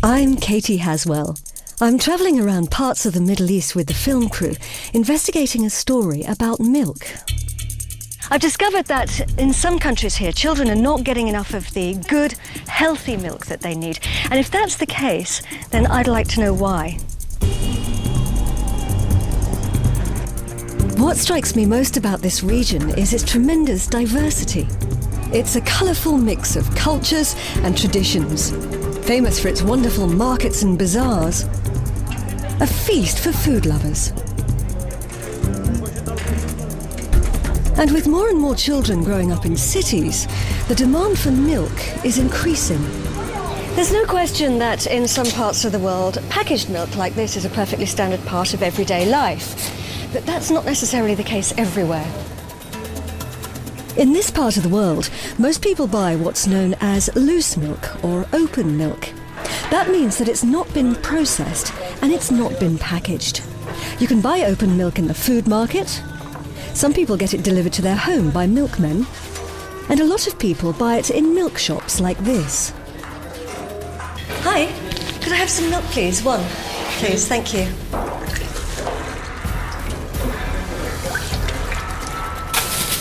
I'm Katie Haswell. I'm travelling around parts of the Middle East with the film crew, investigating a story about milk. I've discovered that in some countries here, children are not getting enough of the good, healthy milk that they need. And if that's the case, then I'd like to know why. What strikes me most about this region is its tremendous diversity. It's a colourful mix of cultures and traditions, famous for its wonderful markets and bazaars, a feast for food lovers. And with more and more children growing up in cities, the demand for milk is increasing. There's no question that in some parts of the world, packaged milk like this is a perfectly standard part of everyday life. But that's not necessarily the case everywhere. In this part of the world, most people buy what's known as loose milk or open milk. That means that it's not been processed and it's not been packaged. You can buy open milk in the food market. Some people get it delivered to their home by milkmen. And a lot of people buy it in milk shops like this. Hi, could I have some milk please? One, please, thank you.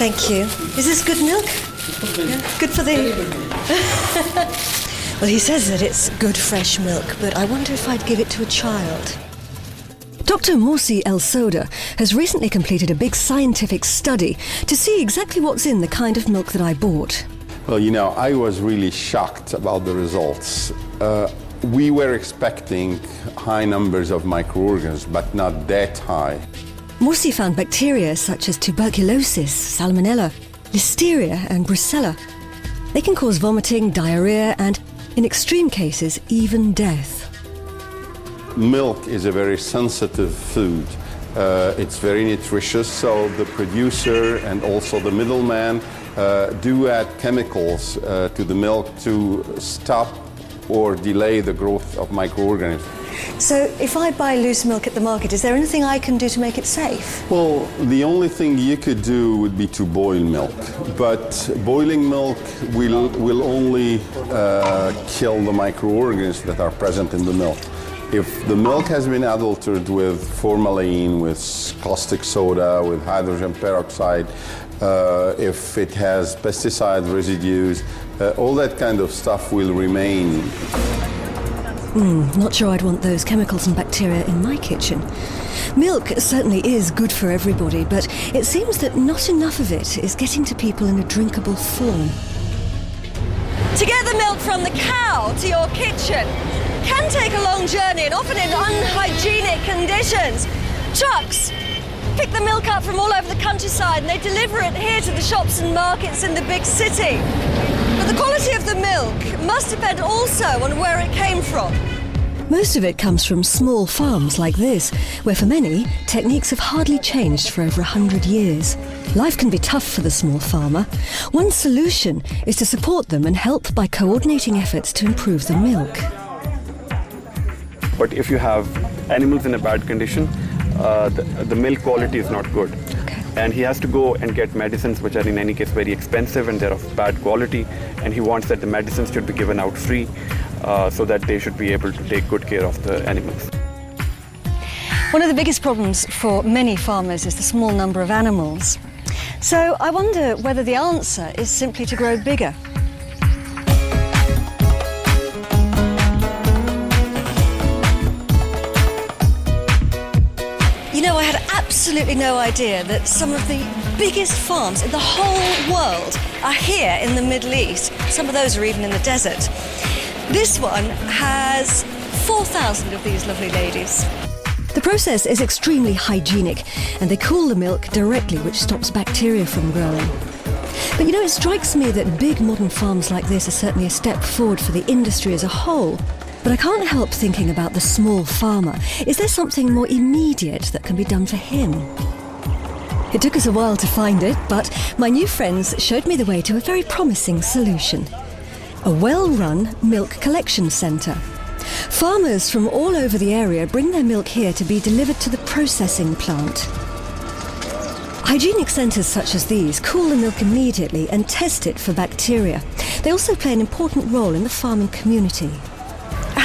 Thank you. Is this good milk? Yeah. Good for the... Well, he says that it's good fresh milk, but I wonder if I'd give it to a child. Dr. Morsi El Soda has recently completed a big scientific study to see exactly what's in the kind of milk that I bought. Well, you know, I was really shocked about the results. We were expecting high numbers of microorganisms, but not that high. Morsi found bacteria such as tuberculosis, salmonella, listeria and brucella. They can cause vomiting, diarrhea and, in extreme cases, even death. Milk is a very sensitive food. It's very nutritious, so the producer and also the middleman do add chemicals to the milk to stop or delay the growth of microorganisms. So if I buy loose milk at the market, is there anything I can do to make it safe? Well, the only thing you could do would be to boil milk, but boiling milk will only kill the microorganisms that are present in the milk. If the milk has been adulterated with formalin, with caustic soda, with hydrogen peroxide, if it has pesticide residues, all that kind of stuff will remain. Not sure I'd want those chemicals and bacteria in my kitchen. Milk certainly is good for everybody, but it seems that not enough of it is getting to people in a drinkable form. To get the milk from the cow to your kitchen can take a long journey and often in unhygienic conditions. Trucks pick the milk up from all over the countryside and they deliver it here to the shops and markets in the big city. But the quality of the milk must depend also on where it came from. Most of it comes from small farms like this, where for many, techniques have hardly changed for over 100 years. Life can be tough for the small farmer. One solution is to support them and help by coordinating efforts to improve the milk. But if you have animals in a bad condition, the milk quality is not good. And he has to go and get medicines which are in any case very expensive and they're of bad quality, and he wants that the medicines should be given out free so that they should be able to take good care of the animals. One of the biggest problems for many farmers is the small number of animals. So I wonder whether the answer is simply to grow bigger. You know, I had absolutely no idea that some of the biggest farms in the whole world are here in the Middle East. Some of those are even in the desert. This one has 4,000 of these lovely ladies. The process is extremely hygienic and they cool the milk directly, which stops bacteria from growing. But you know, it strikes me that big modern farms like this are certainly a step forward for the industry as a whole. But I can't help thinking about the small farmer. Is there something more immediate that can be done for him? It took us a while to find it, but my new friends showed me the way to a very promising solution. A well-run milk collection centre. Farmers from all over the area bring their milk here to be delivered to the processing plant. Hygienic centres such as these cool the milk immediately and test it for bacteria. They also play an important role in the farming community.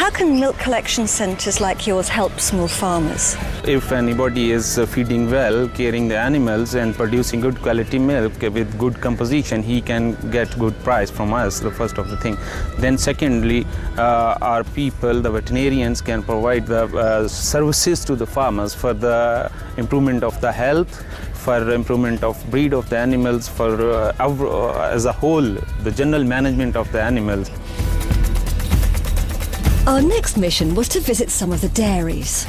How can milk collection centres like yours help small farmers? If anybody is feeding well, caring the animals and producing good quality milk with good composition, he can get good price from us, the first of the thing. Then secondly, our people, the veterinarians, can provide the services to the farmers for the improvement of the health, for improvement of breed of the animals, for as a whole, the general management of the animals. Our next mission was to visit some of the dairies.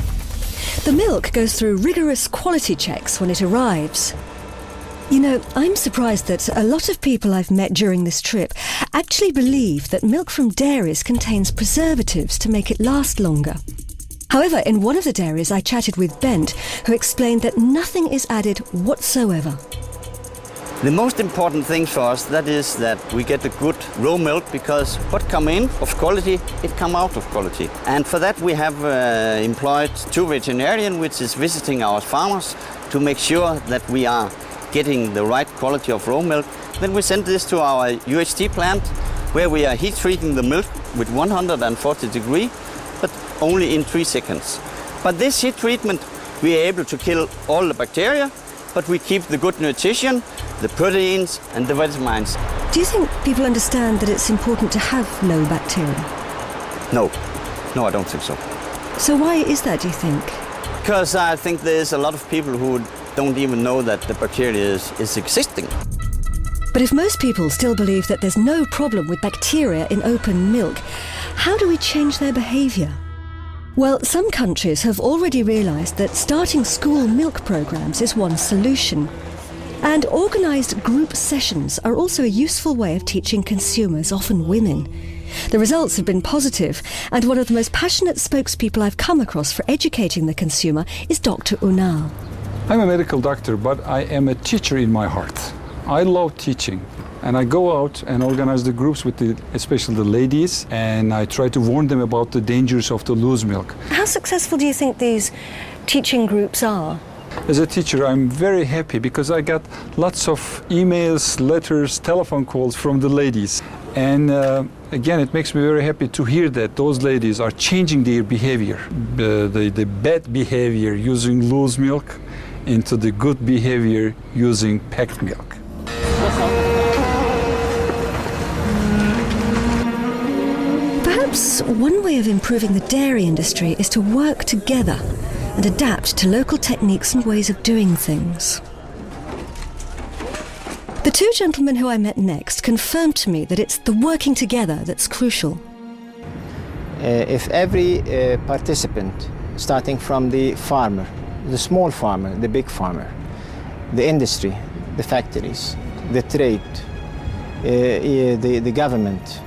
The milk goes through rigorous quality checks when it arrives. You know, I'm surprised that a lot of people I've met during this trip actually believe that milk from dairies contains preservatives to make it last longer. However, in one of the dairies I chatted with Bent, who explained that nothing is added whatsoever. The most important thing for us, that is that we get a good raw milk, because what come in of quality, it come out of quality. And for that we have employed 2 veterinarians which is visiting our farmers to make sure that we are getting the right quality of raw milk. Then we send this to our UHT plant, where we are heat treating the milk with 140 degrees, but only in 3 seconds. But this heat treatment, we are able to kill all the bacteria, but we keep the good nutrition, the proteins and the vitamins. Do you think people understand that it's important to have low bacteria? No, I don't think so. So why is that, do you think? Because I think there's a lot of people who don't even know that the bacteria is existing. But if most people still believe that there's no problem with bacteria in open milk, how do we change their behaviour? Well, some countries have already realised that starting school milk programmes is one solution. And organised group sessions are also a useful way of teaching consumers, often women. The results have been positive, and one of the most passionate spokespeople I've come across for educating the consumer is Dr. Unal. I'm a medical doctor, but I am a teacher in my heart. I love teaching. And I go out and organize the groups with especially the ladies, and I try to warn them about the dangers of the loose milk. How successful do you think these teaching groups are? As a teacher, I'm very happy because I got lots of emails, letters, telephone calls from the ladies. And again, it makes me very happy to hear that those ladies are changing their behavior, the bad behavior using loose milk into the good behavior using packed milk. Perhaps one way of improving the dairy industry is to work together and adapt to local techniques and ways of doing things. The 2 gentlemen who I met next confirmed to me that it's the working together that's crucial. If every participant, starting from the farmer, the small farmer, the big farmer, the industry, the factories, the trade, the government,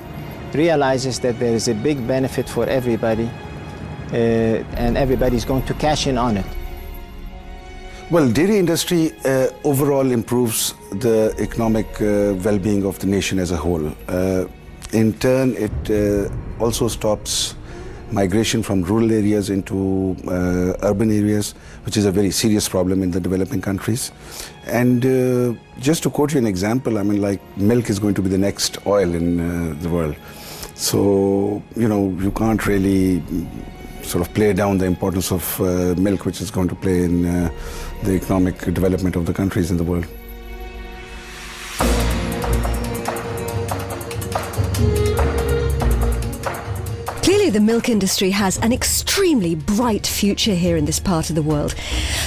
realizes that there is a big benefit for everybody, and everybody's going to cash in on it. Well, dairy industry overall improves the economic well-being of the nation as a whole. In turn, it also stops migration from rural areas into urban areas, which is a very serious problem in the developing countries. And just to quote you an example, I mean, like, milk is going to be the next oil in the world. So, you know, you can't really sort of play down the importance of milk, which is going to play in the economic development of the countries in the world. Clearly the milk industry has an extremely bright future here in this part of the world.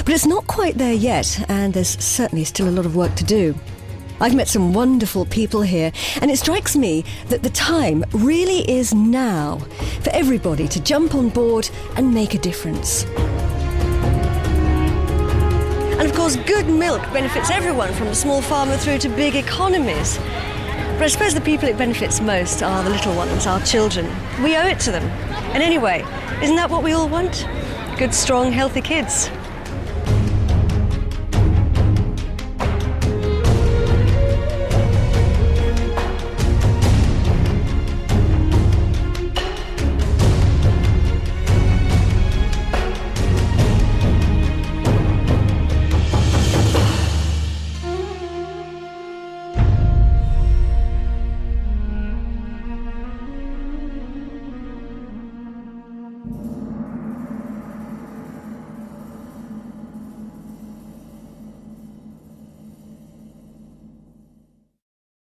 But it's not quite there yet, and there's certainly still a lot of work to do. I've met some wonderful people here, and it strikes me that the time really is now for everybody to jump on board and make a difference. And of course, good milk benefits everyone, from the small farmer through to big economies. But I suppose the people it benefits most are the little ones, our children. We owe it to them. And anyway, isn't that what we all want? Good, strong, healthy kids.